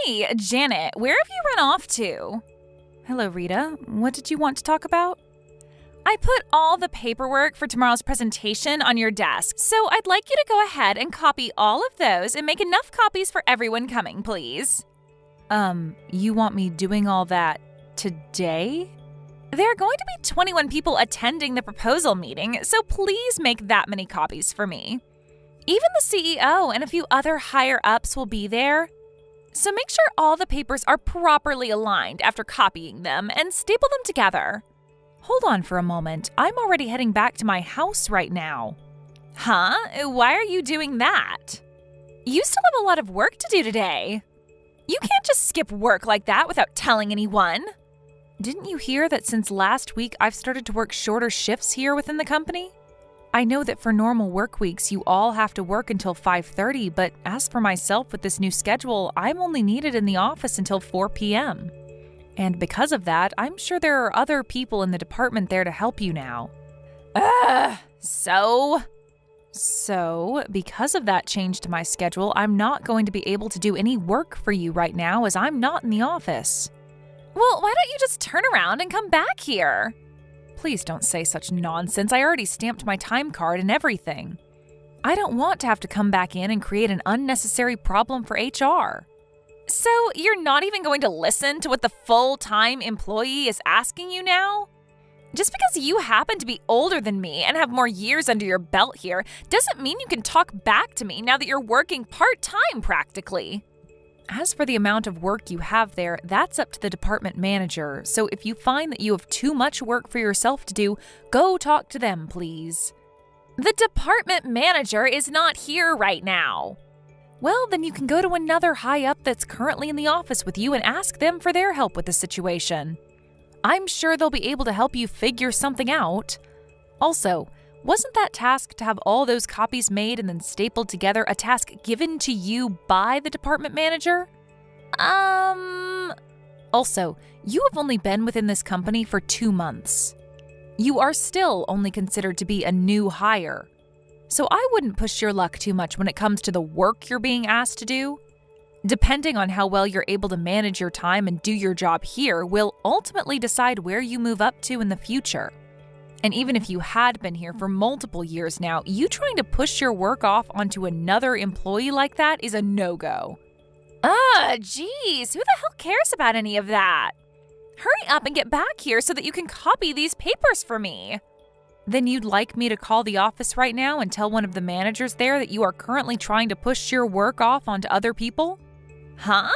Hey, Janet, where have you run off to? Hello, Rita. What did you want to talk about? I put all the paperwork for tomorrow's presentation on your desk, so I'd like you to go ahead and copy all of those and make enough copies for everyone coming, please. You want me doing all that today? There are going to be 21 people attending the proposal meeting, so please make that many copies for me. Even the CEO and a few other higher-ups will be there. So make sure all the papers are properly aligned after copying them and staple them together. Hold on for a moment. I'm already heading back to my house right now. Huh? Why are you doing that? You still have a lot of work to do today. You can't just skip work like that without telling anyone. Didn't you hear that since last week I've started to work shorter shifts here within the company? I know that for normal work weeks you all have to work until 5:30, but as for myself with this new schedule, I'm only needed in the office until 4 p.m. And because of that, I'm sure there are other people in the department there to help you now. So, because of that change to my schedule, I'm not going to be able to do any work for you right now as I'm not in the office. Well, why don't you just turn around and come back here? Please don't say such nonsense. I already stamped my time card and everything. I don't want to have to come back in and create an unnecessary problem for HR. So, you're not even going to listen to what the full-time employee is asking you now? Just because you happen to be older than me and have more years under your belt here doesn't mean you can talk back to me now that you're working part-time practically. As for the amount of work you have there, that's up to the department manager, so if you find that you have too much work for yourself to do, go talk to them, please. The department manager is not here right now. Well, then you can go to another high-up that's currently in the office with you and ask them for their help with the situation. I'm sure they'll be able to help you figure something out. Also, wasn't that task to have all those copies made and then stapled together a task given to you by the department manager? Also, you have only been within this company for 2 months. You are still only considered to be a new hire. So I wouldn't push your luck too much when it comes to the work you're being asked to do. Depending on how well you're able to manage your time and do your job here will ultimately decide where you move up to in the future. And even if you had been here for multiple years now, you trying to push your work off onto another employee like that is a no-go. Geez, who the hell cares about any of that? Hurry up and get back here so that you can copy these papers for me. Then you'd like me to call the office right now and tell one of the managers there that you are currently trying to push your work off onto other people? Huh?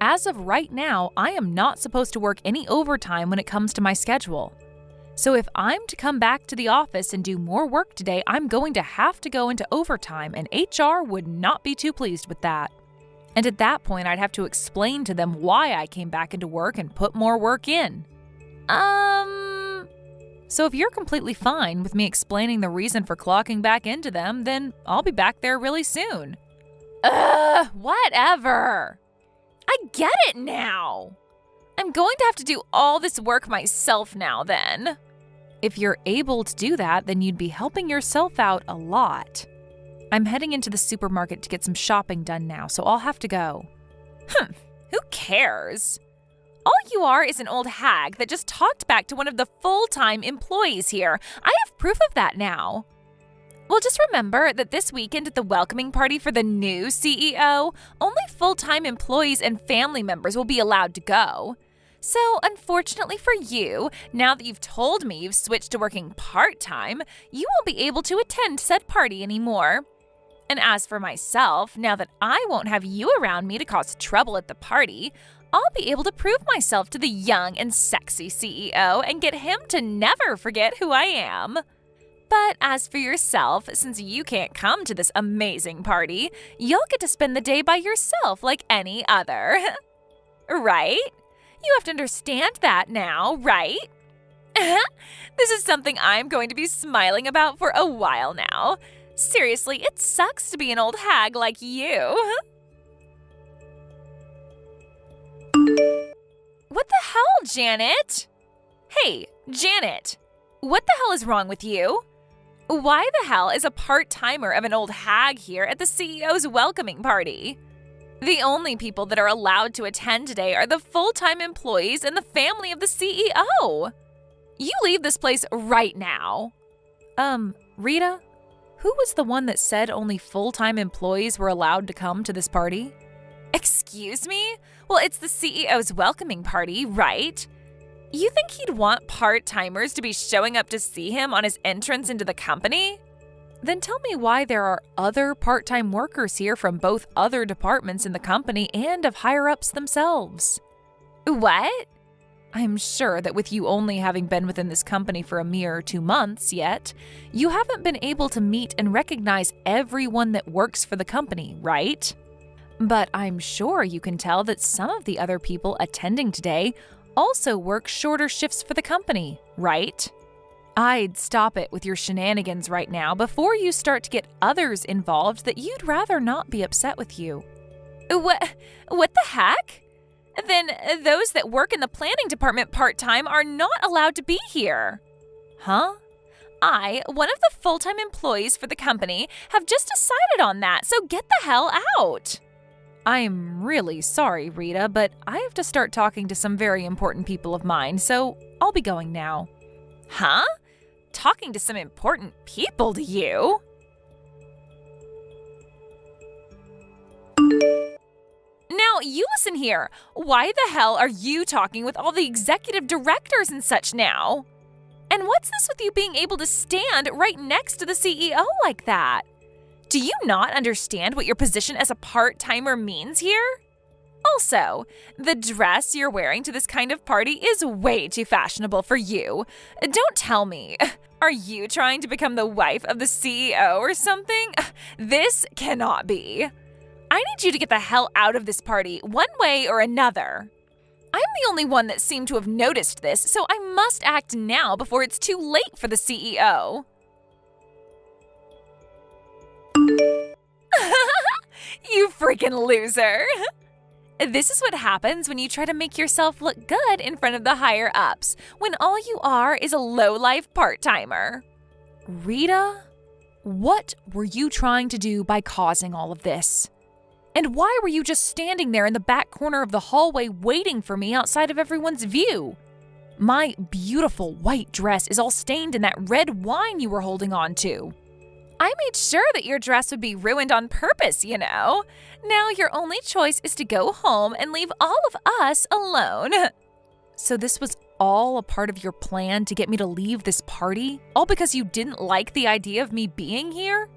As of right now, I am not supposed to work any overtime when it comes to my schedule. So if I'm to come back to the office and do more work today, I'm going to have to go into overtime, and HR would not be too pleased with that. And at that point, I'd have to explain to them why I came back into work and put more work in. So if you're completely fine with me explaining the reason for clocking back into them, then I'll be back there really soon. Whatever. I get it now. I'm going to have to do all this work myself now then. If you're able to do that, then you'd be helping yourself out a lot. I'm heading into the supermarket to get some shopping done now, so I'll have to go. Who cares? All you are is an old hag that just talked back to one of the full-time employees here. I have proof of that now. Well, just remember that this weekend at the welcoming party for the new CEO, only full-time employees and family members will be allowed to go. So, unfortunately for you, now that you've told me you've switched to working part-time, you won't be able to attend said party anymore. And as for myself, now that I won't have you around me to cause trouble at the party, I'll be able to prove myself to the young and sexy CEO and get him to never forget who I am. But as for yourself, since you can't come to this amazing party, you'll get to spend the day by yourself like any other. Right? You have to understand that now, right? This is something I'm going to be smiling about for a while now. Seriously, it sucks to be an old hag like you. What the hell, Janet? Hey, Janet, what the hell is wrong with you? Why the hell is a part-timer of an old hag here at the CEO's welcoming party? The only people that are allowed to attend today are the full-time employees and the family of the CEO. You leave this place right now. Rita, who was the one that said only full-time employees were allowed to come to this party? Excuse me? Well, it's the CEO's welcoming party, right? You think he'd want part-timers to be showing up to see him on his entrance into the company? Then tell me why there are other part-time workers here from both other departments in the company and of higher-ups themselves. What? I'm sure that with you only having been within this company for a mere 2 months yet, you haven't been able to meet and recognize everyone that works for the company, right? But I'm sure you can tell that some of the other people attending today also work shorter shifts for the company, right? I'd stop it with your shenanigans right now before you start to get others involved that you'd rather not be upset with you. What the heck? Then those that work in the planning department part-time are not allowed to be here. Huh? I, one of the full-time employees for the company, have just decided on that, so get the hell out. I'm really sorry, Rita, but I have to start talking to some very important people of mine, so I'll be going now. Huh? Talking to some important people, do you? Now, you listen here. Why the hell are you talking with all the executive directors and such now? And what's this with you being able to stand right next to the CEO like that? Do you not understand what your position as a part-timer means here? Also, the dress you're wearing to this kind of party is way too fashionable for you. Don't tell me. Are you trying to become the wife of the CEO or something? This cannot be. I need you to get the hell out of this party, one way or another. I'm the only one that seemed to have noticed this, so I must act now before it's too late for the CEO. You freaking loser! This is what happens when you try to make yourself look good in front of the higher-ups, when all you are is a low-life part-timer. Rita, what were you trying to do by causing all of this? And why were you just standing there in the back corner of the hallway waiting for me outside of everyone's view? My beautiful white dress is all stained in that red wine you were holding on to. I made sure that your dress would be ruined on purpose, you know. Now your only choice is to go home and leave all of us alone. So this was all a part of your plan to get me to leave this party? All because you didn't like the idea of me being here?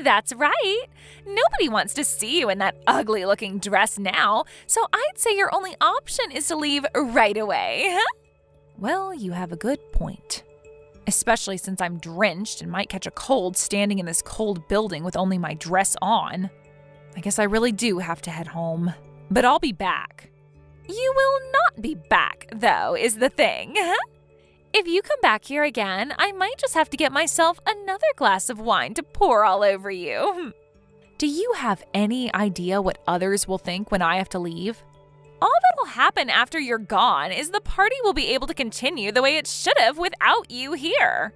That's right. Nobody wants to see you in that ugly-looking dress now, so I'd say your only option is to leave right away. Well, you have a good point. Especially since I'm drenched and might catch a cold standing in this cold building with only my dress on. I guess I really do have to head home. But I'll be back. You will not be back, though, is the thing. If you come back here again, I might just have to get myself another glass of wine to pour all over you. Do you have any idea what others will think when I have to leave? All that'll happen after you're gone is the party will be able to continue the way it should have without you here.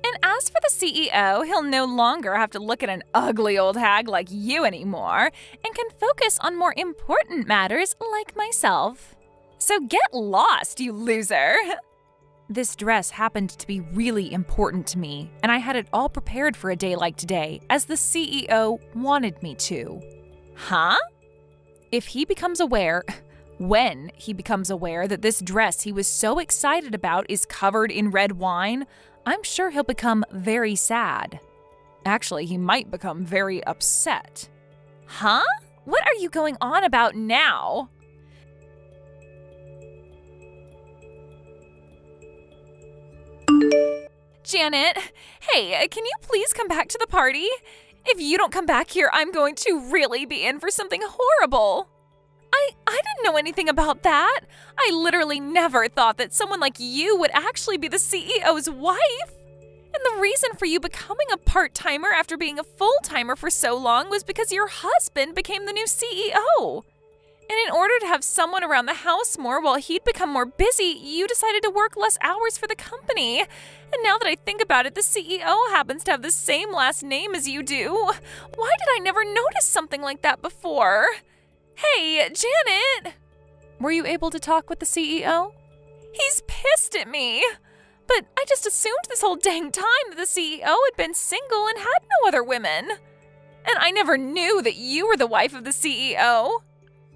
And as for the CEO, he'll no longer have to look at an ugly old hag like you anymore and can focus on more important matters like myself. So get lost, you loser! This dress happened to be really important to me, and I had it all prepared for a day like today, as the CEO wanted me to. Huh? If he becomes aware, when he becomes aware that this dress he was so excited about is covered in red wine, I'm sure he'll become very sad. Actually, he might become very upset. Huh? What are you going on about now? Janet, hey, can you please come back to the party? If you don't come back here, I'm going to really be in for something horrible. I didn't know anything about that. I literally never thought that someone like you would actually be the CEO's wife. And the reason for you becoming a part-timer after being a full-timer for so long was because your husband became the new CEO. And in order to have someone around the house more while he'd become more busy, you decided to work less hours for the company. And now that I think about it, the CEO happens to have the same last name as you do. Why did I never notice something like that before? Hey, Janet! Were you able to talk with the CEO? He's pissed at me. But I just assumed this whole dang time that the CEO had been single and had no other women. And I never knew that you were the wife of the CEO.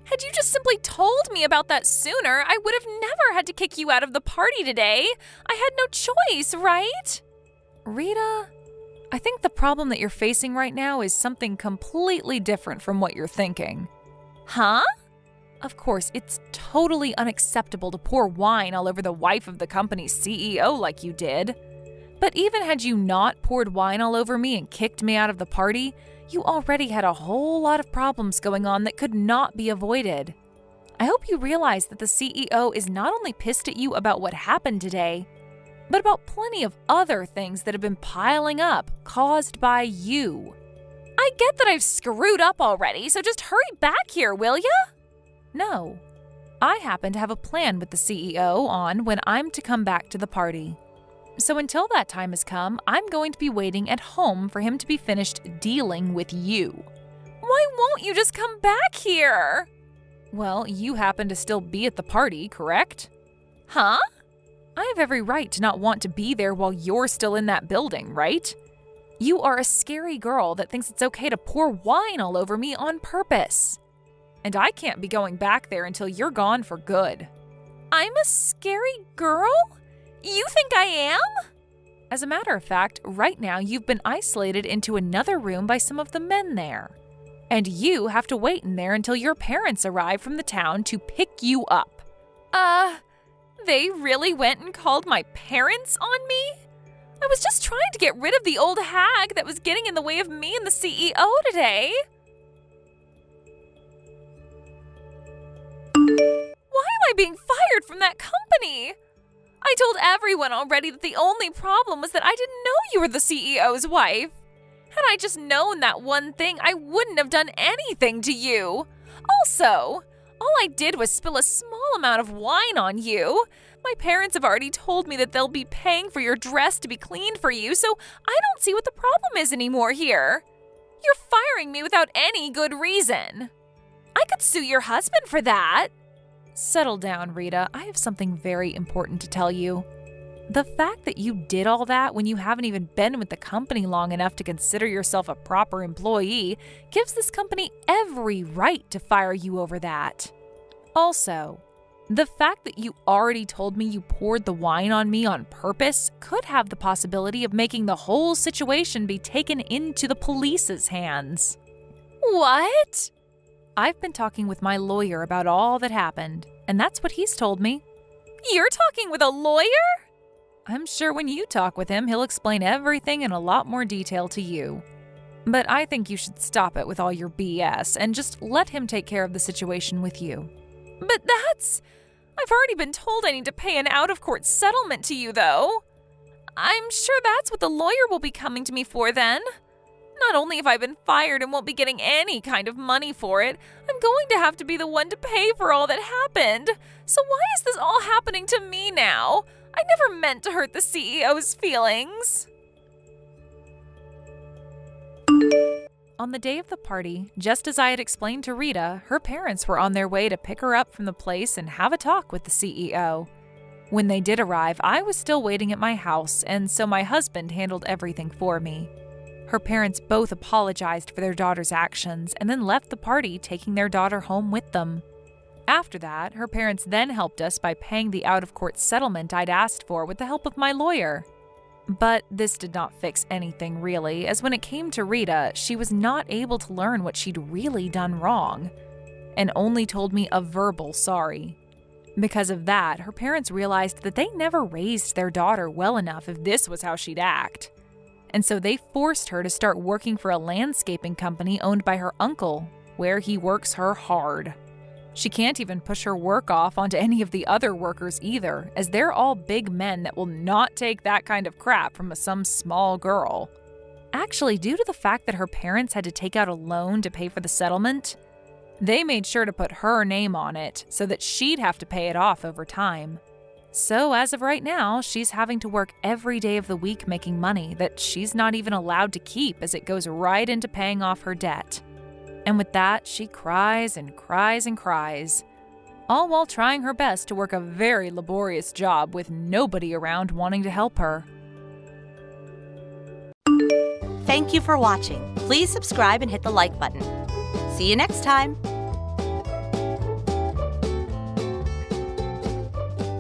Had you just simply told me about that sooner, I would have never had to kick you out of the party today. I had no choice, right? Rita, I think the problem that you're facing right now is something completely different from what you're thinking. Huh? Of course, it's totally unacceptable to pour wine all over the wife of the company's CEO like you did. But even had you not poured wine all over me and kicked me out of the party, you already had a whole lot of problems going on that could not be avoided. I hope you realize that the CEO is not only pissed at you about what happened today, but about plenty of other things that have been piling up, caused by you. I get that I've screwed up already, so just hurry back here, will ya? No. I happen to have a plan with the CEO on when I'm to come back to the party. So until that time has come, I'm going to be waiting at home for him to be finished dealing with you. Why won't you just come back here? Well, you happen to still be at the party, correct? Huh? I have every right to not want to be there while you're still in that building, right? You are a scary girl that thinks it's okay to pour wine all over me on purpose. And I can't be going back there until you're gone for good. I'm a scary girl? You think I am? As a matter of fact, right now you've been isolated into another room by some of the men there. And you have to wait in there until your parents arrive from the town to pick you up. They really went and called my parents on me? I was just trying to get rid of the old hag that was getting in the way of me and the CEO today. Why am I being fired from that company? I told everyone already that the only problem was that I didn't know you were the CEO's wife. Had I just known that one thing, I wouldn't have done anything to you. Also, all I did was spill a small amount of wine on you. My parents have already told me that they'll be paying for your dress to be cleaned for you, so I don't see what the problem is anymore here. You're firing me without any good reason. I could sue your husband for that. Settle down, Rita. I have something very important to tell you. The fact that you did all that when you haven't even been with the company long enough to consider yourself a proper employee gives this company every right to fire you over that. Also, the fact that you already told me you poured the wine on me on purpose could have the possibility of making the whole situation be taken into the police's hands. What? I've been talking with my lawyer about all that happened, and that's what he's told me. You're talking with a lawyer? I'm sure when you talk with him, he'll explain everything in a lot more detail to you. But I think you should stop it with all your BS and just let him take care of the situation with you. But I've already been told I need to pay an out-of-court settlement to you, though. I'm sure that's what the lawyer will be coming to me for then. Not only have I been fired and won't be getting any kind of money for it, I'm going to have to be the one to pay for all that happened. So why is this all happening to me now? I never meant to hurt the CEO's feelings. On the day of the party, just as I had explained to Rita, her parents were on their way to pick her up from the place and have a talk with the CEO. When they did arrive, I was still waiting at my house, and so my husband handled everything for me. Her parents both apologized for their daughter's actions and then left the party, taking their daughter home with them. After that, her parents then helped us by paying the out-of-court settlement I'd asked for with the help of my lawyer. But this did not fix anything really, as when it came to Rita, she was not able to learn what she'd really done wrong, and only told me a verbal sorry. Because of that, her parents realized that they never raised their daughter well enough if this was how she'd act. And so they forced her to start working for a landscaping company owned by her uncle, where he works her hard. She can't even push her work off onto any of the other workers either, as they're all big men that will not take that kind of crap from some small girl. Actually, due to the fact that her parents had to take out a loan to pay for the settlement, They made sure to put her name on it so that she'd have to pay it off over time. So as of right now, she's having to work every day of the week making money that she's not even allowed to keep, as it goes right into paying off her debt. And with that, she cries and cries and cries, all while trying her best to work a very laborious job with nobody around wanting to help her. Thank you for watching. Please subscribe and hit the like button. See you next time.